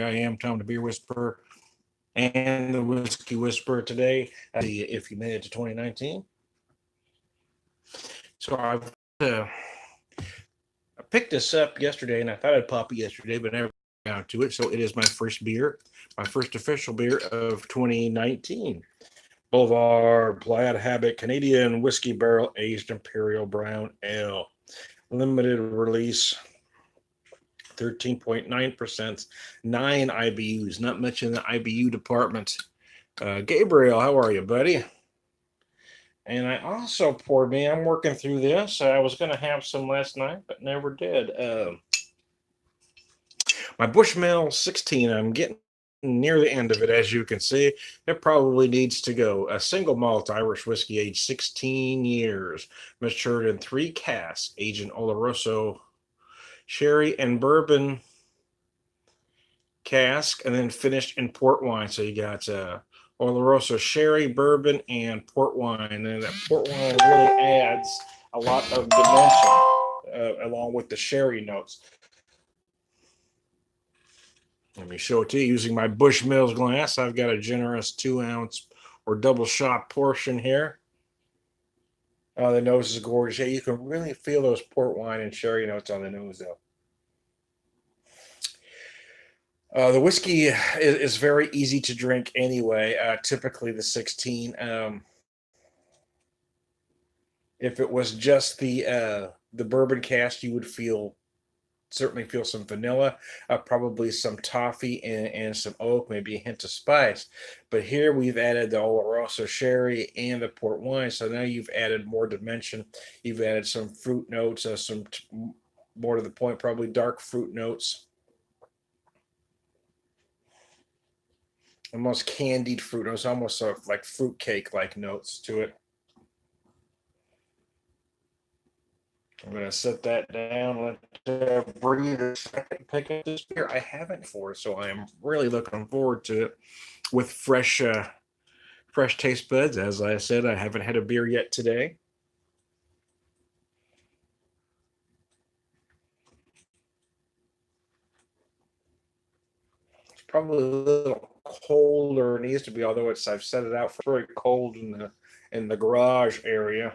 I am Tom the Beer Whisperer and the Whiskey Whisperer today. If you made it to 2019. So I picked this up yesterday and I thought I'd pop it yesterday, but never got out to it. So it is my first beer, my first official beer of 2019. Boulevard Plaid Habit Canadian Whiskey Barrel Aged Imperial Brown Ale. Limited release, 13.9%, 9 IBUs, not much in the IBU department. Gabriel, how are you, buddy? And I also poured me, I'm working through this. I was going to have some last night, but never did. My Bushmills 16, I'm getting near the end of it, as you can see. It probably needs to go. A single malt Irish whiskey aged 16 years, matured in 3 casks, aged in Oloroso sherry and bourbon cask, and then finished in port wine. So you got Oloroso sherry, bourbon, and port wine. And that port wine really adds a lot of dimension along with the sherry notes. Let me show it to you using my Bushmills glass. I've got a generous 2-ounce or double shot portion here. Oh, the nose is gorgeous. Yeah, you can really feel those port wine and sherry notes on the nose, though. The whiskey is very easy to drink anyway. Typically the 16. If it was just the bourbon cast, you would certainly feel some vanilla, probably some toffee and some oak, maybe a hint of spice. But here we've added the Oloroso sherry and the port wine, so now you've added more dimension. You've added some fruit notes, some more to the point, probably dark fruit notes. Almost candied fruit notes, almost like fruit cake-like notes to it. I'm going to set that down, let breathe a second, pick up this beer. I haven't before, so I am really looking forward to it with fresh taste buds. As I said, I haven't had a beer yet today. It's probably a little colder than it needs to be, although I've set it out for very cold in the garage area.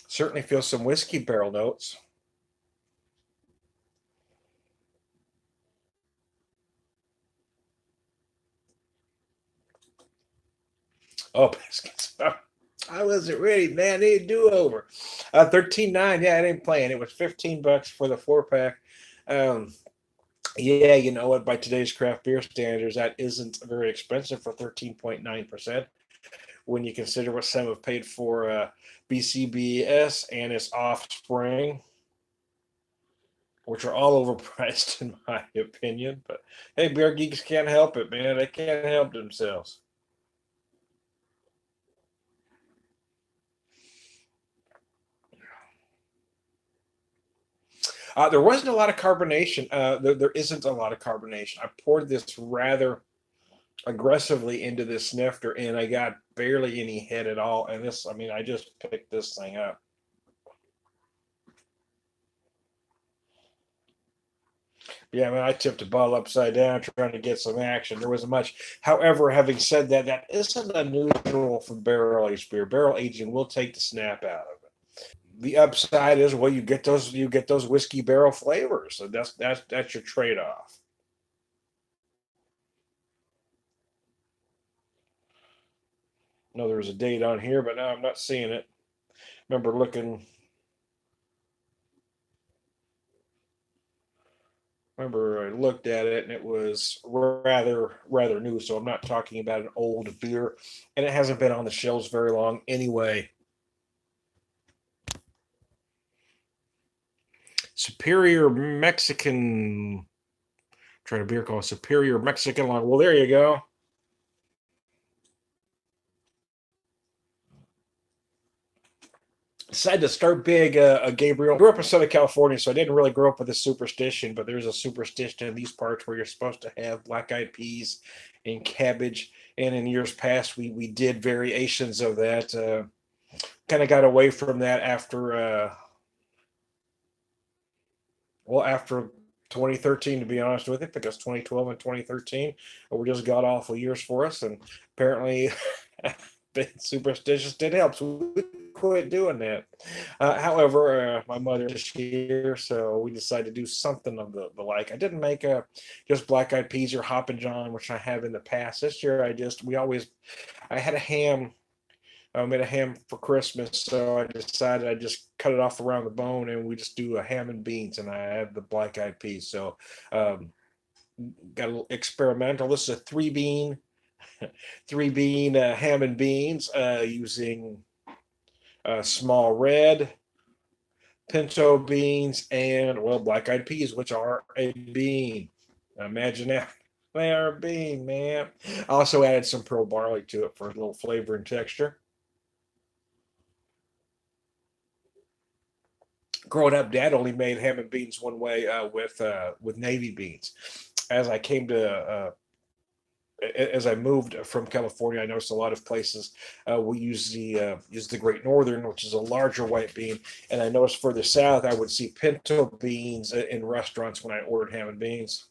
Certainly feel some whiskey barrel notes. Oh, biscuits. I wasn't ready, man. Need a do-over. 13.9. Yeah, I didn't plan. It was $15 for the 4-pack. Yeah, you know what? By today's craft beer standards, that isn't very expensive for 13.9%. When you consider what some have paid for BCBS and its offspring, which are all overpriced in my opinion. But hey, beer geeks can't help it, man. They can't help themselves. There wasn't a lot of carbonation. There isn't a lot of carbonation. I poured this rather aggressively into this snifter, and I got barely any head at all. And this, I mean, I just picked this thing up. Yeah, I mean, I tipped a bottle upside down trying to get some action. There wasn't much. However, having said that, that isn't unusual for barrel aged beer. Barrel aging will take the snap out of it. The upside is, well, you get those whiskey barrel flavors. So that's your trade-off. No, there was a date on here, but now I'm not seeing it. Remember looking. Remember, I looked at it and it was rather new. So I'm not talking about an old beer, and it hasn't been on the shelves very long anyway. Superior Mexican. Trying a beer called Superior Mexican Lager. Well, there you go. decided to start big. Gabriel, grew up in Southern California, so I didn't really grow up with a superstition, but there's a superstition in these parts where you're supposed to have black-eyed peas and cabbage. And in years past, we did variations of that. Kind of got away from that after after 2013, to be honest with you, because 2012 and 2013 were just god awful years for us, and apparently being superstitious did help. So we quit doing that. However, my mother is here, so we decided to do something of the like. I didn't make just black eyed peas or hoppin' john, which I have in the past. This year, I had a ham. I made a ham for Christmas, so I decided I just cut it off around the bone, and we just do a ham and beans, and I have the black eyed peas. So, um, got a little experimental. This is a three bean ham and beans using small red, pinto beans, and well, black eyed peas, which are a bean. Imagine that. They are a bean, man. I also added some pearl barley to it for a little flavor and texture. Growing up, Dad only made ham and beans one way with navy beans. As I came to as I moved from California, I noticed a lot of places will use the Great Northern, which is a larger white bean, and I noticed further south I would see pinto beans in restaurants when I ordered ham and beans.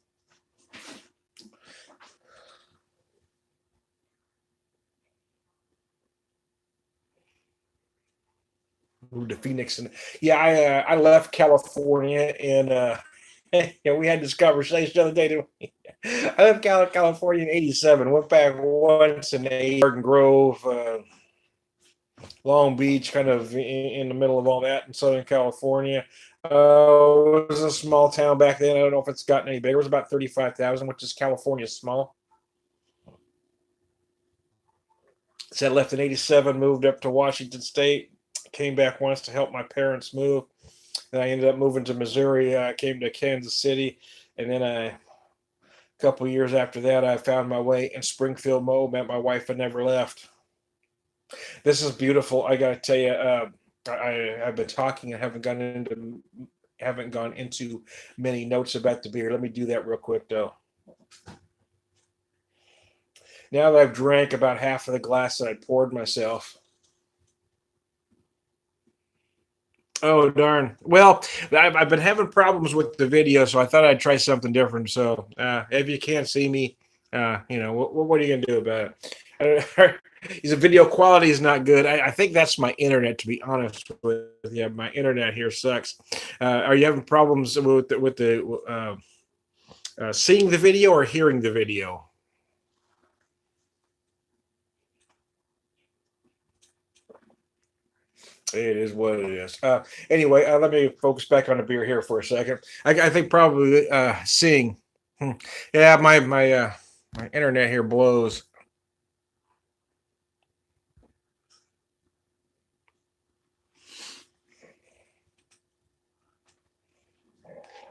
Moved to Phoenix, and yeah, I left California, and yeah, we had this conversation the other day. Didn't we? I left California in '87. Went back once in Garden Grove, Long Beach, kind of in the middle of all that in Southern California. It was a small town back then. I don't know if it's gotten any bigger. It was about 35,000, which is California small. So I left in '87, moved up to Washington State, came back once to help my parents move. Then I ended up moving to Missouri. I came to Kansas City, and then a couple of years after that, I found my way in Springfield, Mo. Met my wife and never left. This is beautiful. I got to tell you, I've been talking. I haven't gone into many notes about the beer. Let me do that real quick, though. Now that I've drank about half of the glass that I poured myself. Oh darn! Well, I've been having problems with the video, so I thought I'd try something different. So if you can't see me, what are you gonna do about it? The video quality is not good. I think that's my internet, to be honest with you. My internet here sucks. Are you having problems with the seeing the video or hearing the video? It is what it is. Anyway, let me focus back on the beer here for a second. I think probably seeing. Hmm. Yeah, my internet here blows.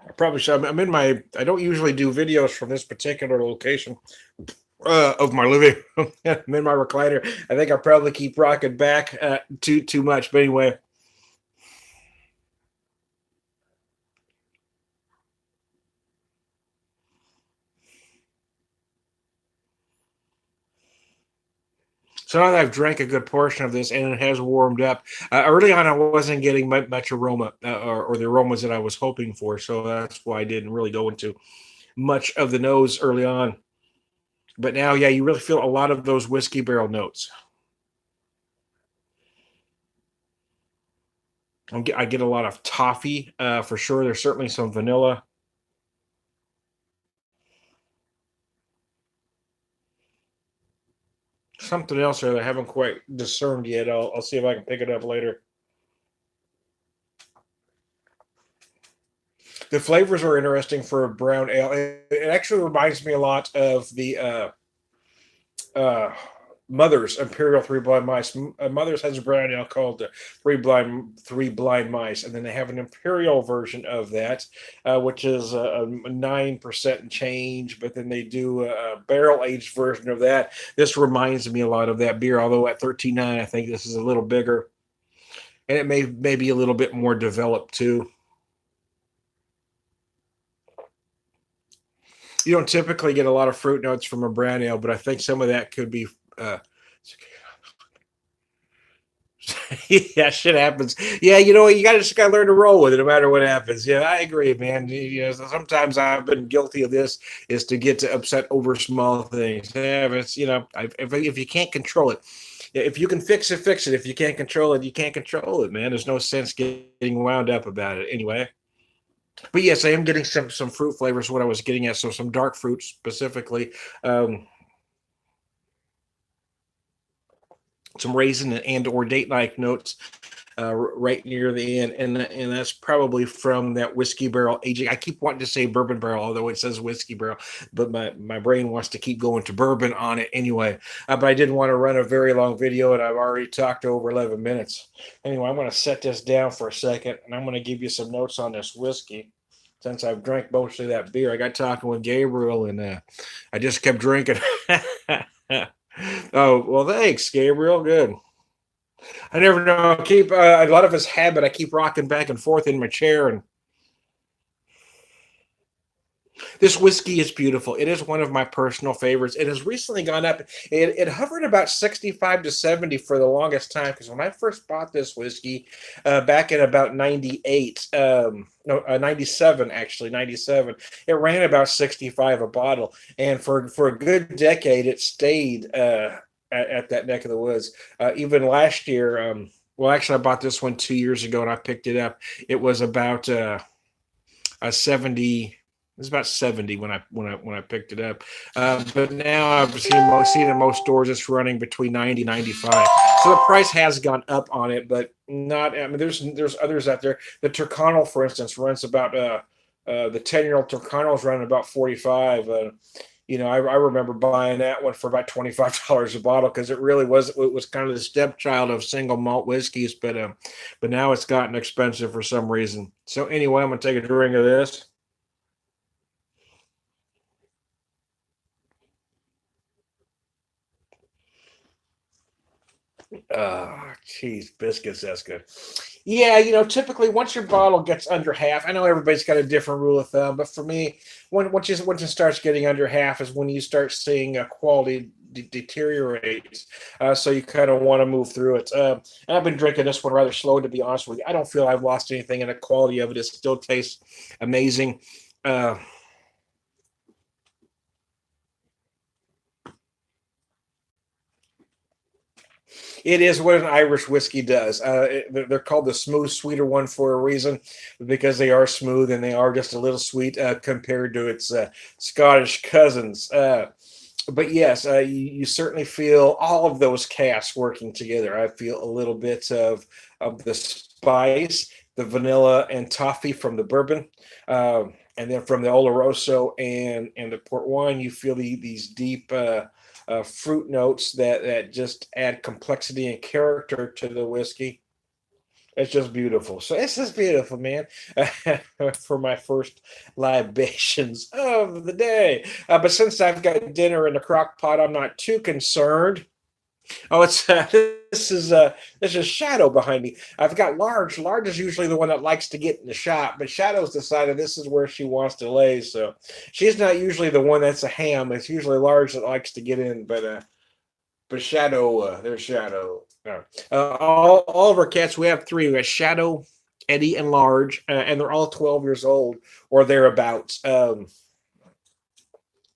I probably should. I'm in my. I don't usually do videos from this particular location of my living room. I'm in my recliner. I think I probably keep rocking back too much. But anyway, so now that I've drank a good portion of this and it has warmed up, early on I wasn't getting much aroma or the aromas that I was hoping for. So that's why I didn't really go into much of the nose early on. But now, yeah, you really feel a lot of those whiskey barrel notes. I get a lot of toffee for sure. There's certainly some vanilla. Something else there that I haven't quite discerned yet. I'll see if I can pick it up later. The flavors are interesting for a brown ale. It actually reminds me a lot of the uh, Mother's Imperial Three Blind Mice. Mother's has a brown ale called Three Blind Mice, and then they have an Imperial version of that, which is a 9% and change. But then they do a barrel aged version of that. This reminds me a lot of that beer, although at 13.9, I think this is a little bigger. and it may be a little bit more developed too. You don't typically get a lot of fruit notes from a brown ale, but I think some of that could be. Yeah, shit happens. Yeah, you just gotta learn to roll with it, no matter what happens. Yeah, I agree, man. Sometimes I've been guilty of this, is to get to upset over small things. Yeah, but it's, if you can't control it, if you can fix it, fix it. If you can't control it, you can't control it, man. There's no sense getting wound up about it anyway. But yes, I am getting some fruit flavors. What I was getting at, so some dark fruit specifically. Um, some raisin and or date like notes right near the end, and that's probably from that whiskey barrel aging. I keep wanting to say bourbon barrel, although it says whiskey barrel, but my brain wants to keep going to bourbon on it anyway. But I didn't want to run a very long video, and I've already talked over 11 minutes. Anyway, I'm going to set this down for a second, and I'm going to give you some notes on this whiskey. Since I've drank most of that beer, I got talking with Gabriel, and I just kept drinking. Oh, well, thanks, Gabriel. Good. I never know. I keep a lot of his habit. I keep rocking back and forth in my chair, and this whiskey is beautiful. It is one of my personal favorites. It has recently gone up. It hovered about 65 to 70 for the longest time, because when I first bought this whiskey back in about 98, no, 97, actually, 97, it ran about 65 a bottle. And for a good decade, it stayed at that neck of the woods. Even last year, well, actually, I bought this one 2 years ago, and I picked it up. It was about a 70. It was about 70 when I picked it up, but now I've seen in most stores it's running between 90 95. So the price has gone up on it, but not. I mean, there's others out there. The Turcano, for instance, runs about the 10-year-old Turcano's running about 45. I remember buying that one for about $25 a bottle, because it was kind of the stepchild of single malt whiskeys, but now it's gotten expensive for some reason. So anyway, I'm gonna take a drink of this. Oh, cheese biscuits, that's good. Yeah, typically once your bottle gets under half, I know everybody's got a different rule of thumb, but for me, once it starts getting under half is when you start seeing quality deteriorate. So you kind of want to move through it. And I've been drinking this one rather slow, to be honest with you. I don't feel I've lost anything in the quality of it. It still tastes amazing. Uh, It is what an Irish whiskey does. They're called the smooth, sweeter one for a reason, because they are smooth and they are just a little sweet compared to its Scottish cousins. But yes, you certainly feel all of those casks working together. I feel a little bit of the spice, the vanilla and toffee from the bourbon. And then from the Oloroso and the port wine, you feel these deep fruit notes that just add complexity and character to the whiskey. It's just beautiful. So it's just beautiful, man. For my first libations of the day. But since I've got dinner in the crock pot, I'm not too concerned. Oh, it's this is Shadow behind me. I've got Large. Large is usually the one that likes to get in the shot, but Shadow's decided this is where she wants to lay. So she's not usually the one that's a ham. It's usually Large that likes to get in, but Shadow, there's Shadow. All of our cats, we have three. We got Shadow, Eddie, and Large, and they're all 12 years old or thereabouts.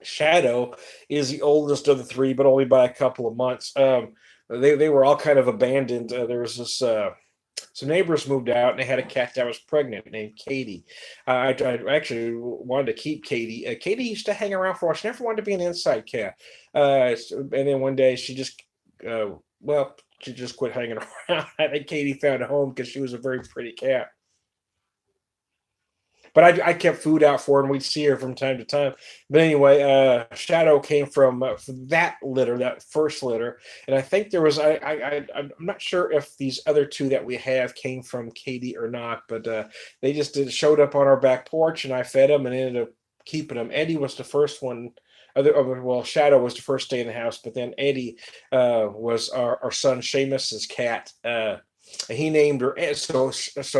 Shadow is the oldest of the three, but only by a couple of months. They were all kind of abandoned. There was this some neighbors moved out and they had a cat that was pregnant named Katie. I actually wanted to keep Katie. Katie used to hang around for a while. She never wanted to be an inside cat. And then one day she just, well, she just quit hanging around. I think Katie found a home because she was a very pretty cat. But I kept food out for her, and we'd see her from time to time. But anyway, Shadow came from that litter, that first litter, and I think there was I'm not sure if these other two that we have came from Katie or not, but they just showed up on our back porch, and I fed them and ended up keeping them. Eddie was the first one. Well, Shadow was the first stay in the house, but then Eddie was our son Seamus's cat. He named her. So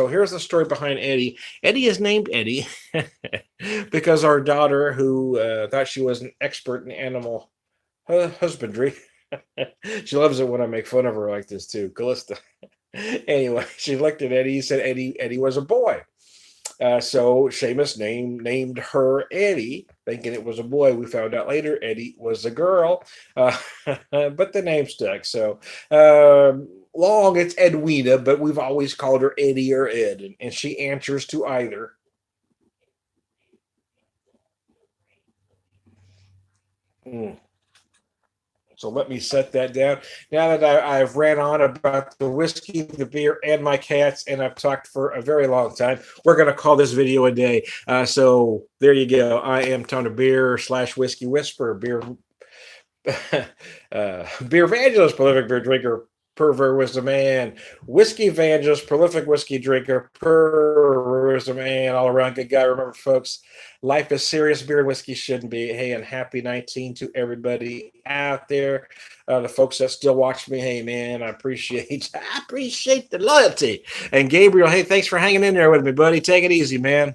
here's the story behind Eddie. Eddie is named Eddie because our daughter, who thought she was an expert in animal husbandry, she loves it when I make fun of her like this too, Callista. Anyway, she looked at Eddie and said Eddie was a boy. So Seamus named her Eddie, thinking it was a boy. We found out later Eddie was a girl, but the name stuck. So long it's Edwina, but we've always called her Eddie or Ed, and she answers to either. Mm. So let me set that down. Now that I've ran on about the whiskey, the beer, and my cats, and I've talked for a very long time, we're going to call this video a day. So there you go. I am Tony Beer / Whiskey Whisperer, beer evangelist, prolific beer drinker, Purveyor of Wisdom, and whiskey evangelist, prolific whiskey drinker, Purveyor of Wisdom, and all around good guy. Remember, folks, life is serious. Beer and whiskey shouldn't be. Hey, and happy 19 to everybody out there. The folks that still watch me, hey man, I appreciate the loyalty. And Gabriel, hey, thanks for hanging in there with me, buddy. Take it easy, man.